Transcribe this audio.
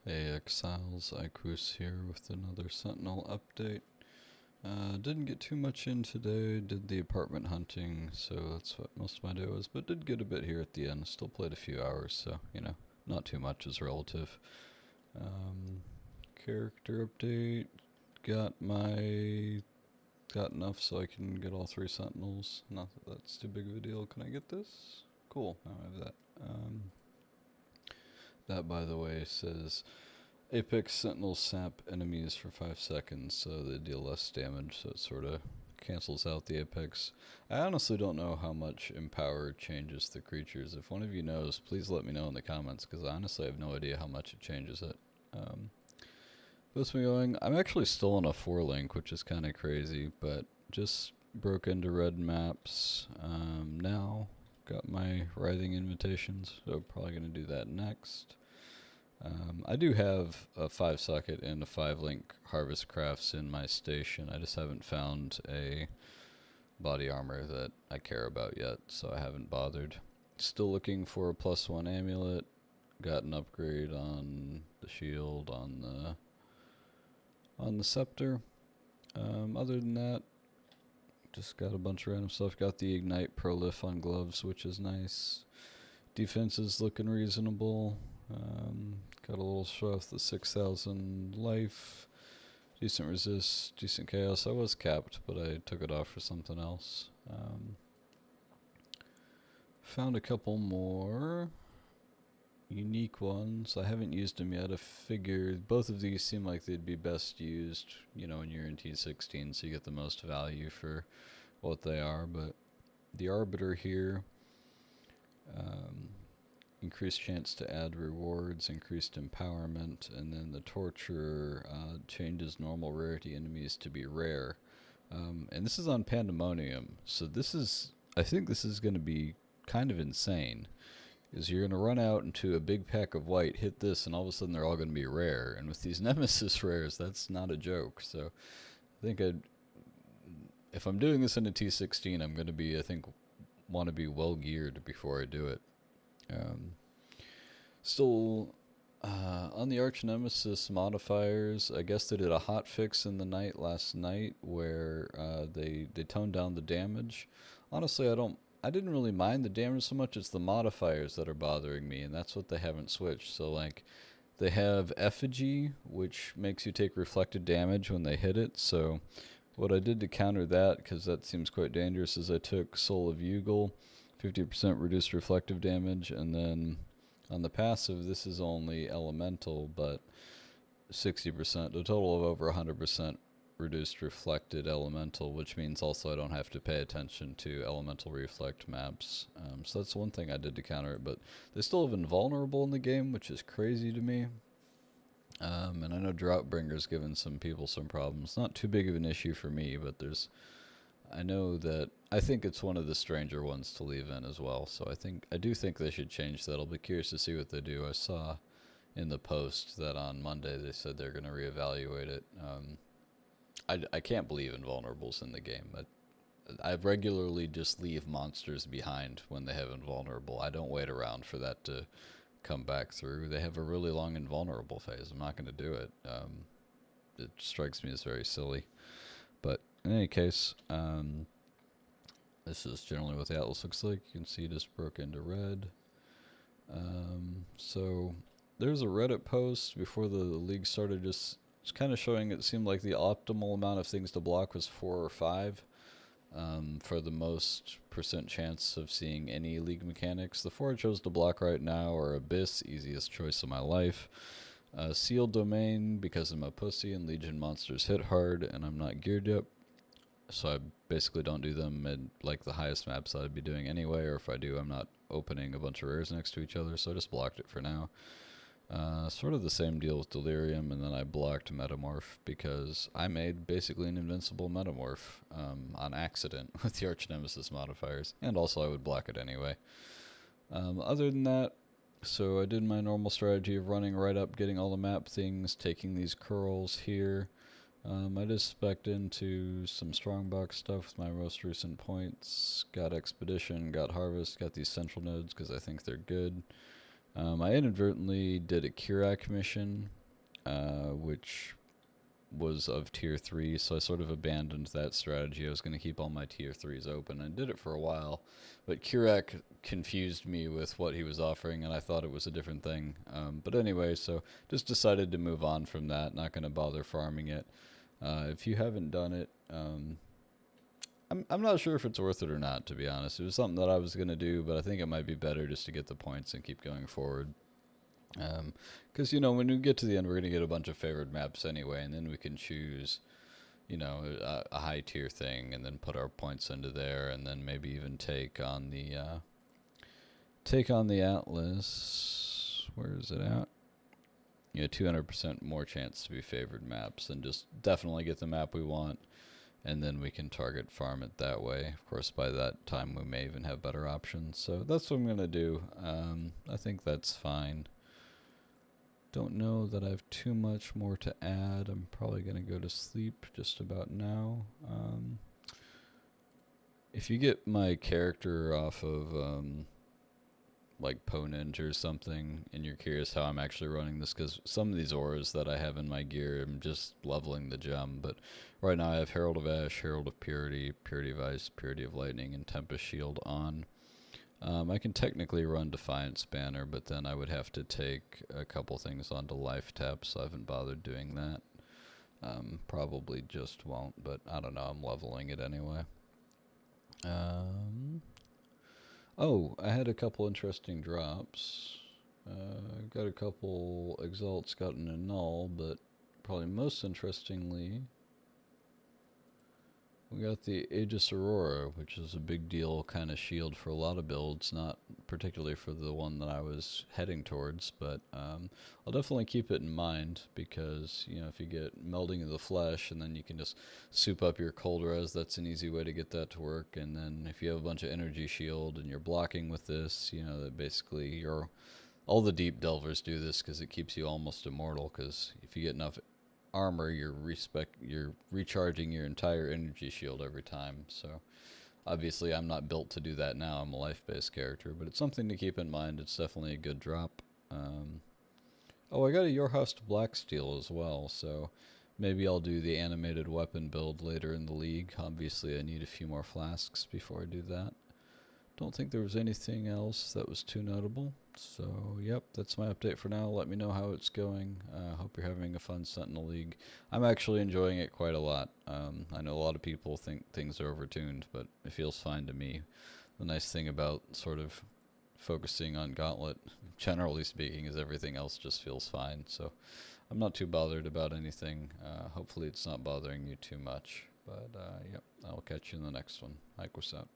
Hey Exiles, Iquus here with another Sentinel update. Didn't get too much in today, did the apartment hunting, so that's what most of my day was, but did get a bit here at the end. Still played a few hours, so, not too much is relative. Um, Character update, got enough so I can get all 3 Sentinels. Not that that's too big of a deal. Can I get this? Cool, now I have that. That, by the way, says Apex Sentinels sap enemies for 5 seconds, so they deal less damage, so it sort of cancels out the Apex. I honestly don't know how much Empower changes the creatures. If one of you knows, please let me know in the comments, because honestly I have no idea how much it changes it. What's me going? I'm actually still on a 4 link, which is kind of crazy, but just broke into red maps now. Got my writhing invitations, so probably going to do that next. I do have a 5 socket and a 5 link harvest crafts in my station. I just haven't found a body armor that I care about yet, so I haven't bothered. Still looking for a +1 amulet. Got an upgrade on the shield, on the scepter. Other than that, just got a bunch of random stuff. Got the ignite prolif on gloves, which is nice. Defense is looking reasonable. Got a little show off the 6,000 life. Decent resist, decent chaos. I was capped, but I took it off for something else. Found a couple more unique ones. I haven't used them yet. I figured both of these seem like they'd be best used, when you're in T16, so you get the most value for what they are. But the Arbiter here, increased chance to add rewards, increased empowerment, and then the Torturer changes normal rarity enemies to be rare. And this is on Pandemonium, so I think this is going to be kind of insane. Is you're going to run out into a big pack of white, hit this, and all of a sudden they're all going to be rare. And with these Nemesis rares, that's not a joke. So I think if I'm doing this in a T16, I'm going to be, want to be well geared before I do it. Still, on the Arch Nemesis modifiers, I guess they did a hot fix in the night last night where they toned down the damage. Honestly, I didn't really mind the damage so much. It's the modifiers that are bothering me, and that's what they haven't switched. So like, they have Effigy, which makes you take reflected damage when they hit it. So what I did to counter that, because that seems quite dangerous, is I took Soul of Yugal, 50% reduced reflective damage, and then on the passive, this is only elemental, but 60%, a total of over 100% reduced reflected elemental, which means also I don't have to pay attention to elemental reflect maps. So that's one thing I did to counter it, but they still have invulnerable in the game, which is crazy to me. And I know Droughtbringer's given some people some problems. Not too big of an issue for me, but I think it's one of the stranger ones to leave in as well. So I do think they should change that. I'll be curious to see what they do. I saw in the post that on Monday they said they're going to reevaluate it. I can't believe invulnerables in the game. I regularly just leave monsters behind when they have invulnerable. I don't wait around for that to come back through. They have a really long invulnerable phase. I'm not going to do it. It strikes me as very silly. But in any case, this is generally what the Atlas looks like. You can see it just broke into red. So there's a Reddit post before the league started just kind of showing it seemed like the optimal amount of things to block was 4 or 5 for the most % chance of seeing any league mechanics. The 4 I chose to block right now are Abyss, easiest choice of my life. Sealed Domain, because I'm a pussy and Legion monsters hit hard and I'm not geared yet. So I basically don't do them in like the highest maps I'd be doing anyway, or if I do, I'm not opening a bunch of rares next to each other, so I just blocked it for now. Sort of the same deal with Delirium, and then I blocked Metamorph because I made basically an invincible Metamorph on accident with the Arch Nemesis modifiers, and also I would block it anyway. Other than that, so I did my normal strategy of running right up, getting all the map things, taking these curls here. I just spec'd into some strongbox stuff with my most recent points. Got Expedition, got Harvest, got these central nodes because I think they're good. I inadvertently did a Kirak mission, which was of tier 3, so I sort of abandoned that strategy. I was going to keep all my tier 3s open and did it for a while, but Kirak confused me with what he was offering, and I thought it was a different thing. But anyway, so just decided to move on from that, not going to bother farming it. If you haven't done it, I'm not sure if it's worth it or not, to be honest. It was something that I was going to do, but I think it might be better just to get the points and keep going forward. Because, when we get to the end, we're going to get a bunch of favored maps anyway, and then we can choose, a high tier thing, and then put our points into there, and then maybe even take on the Atlas. Where is it at? 200% more chance to be favored maps, and just definitely get the map we want, and then we can target farm it that way. Of course, by that time, we may even have better options. So that's what I'm going to do. I think that's fine. Don't know that I have too much more to add. I'm probably going to go to sleep just about now. If you get my character off of like Ponent or something, and you're curious how I'm actually running this, because some of these auras that I have in my gear, I'm just leveling the gem. But right now I have Herald of Ash, Herald of Purity, Purity of Ice, Purity of Lightning, and Tempest Shield on. I can technically run Defiance Banner, but then I would have to take a couple things onto Life Tap, so I haven't bothered doing that. Probably just won't, but I don't know, I'm leveling it anyway. I had a couple interesting drops. Got a couple Exalts, gotten a Null, but probably most interestingly, we got the Aegis Aurora, which is a big deal kind of shield for a lot of builds, not particularly for the one that I was heading towards, but I'll definitely keep it in mind, because, if you get Melding of the Flesh, and then you can just soup up your cold res, that's an easy way to get that to work. And then if you have a bunch of energy shield and you're blocking with this, that basically all the deep delvers do this because it keeps you almost immortal, because if you get enough armor, you're recharging your entire energy shield every time. So obviously I'm not built to do that now. I'm a life-based character, but it's something to keep in mind. It's definitely a good drop. I got a Your House to Blacksteel as well, so maybe I'll do the animated weapon build later in the league. Obviously I need a few more flasks before I do that. Don't think there was anything else that was too notable. So, yep, that's my update for now. Let me know how it's going. Hope you're having a fun Sentinel League. I'm actually enjoying it quite a lot. I know a lot of people think things are overtuned, but it feels fine to me. The nice thing about sort of focusing on Gauntlet, generally speaking, is everything else just feels fine. So, I'm not too bothered about anything. Hopefully it's not bothering you too much. But, yep, I'll catch you in the next one. Hike, what's up?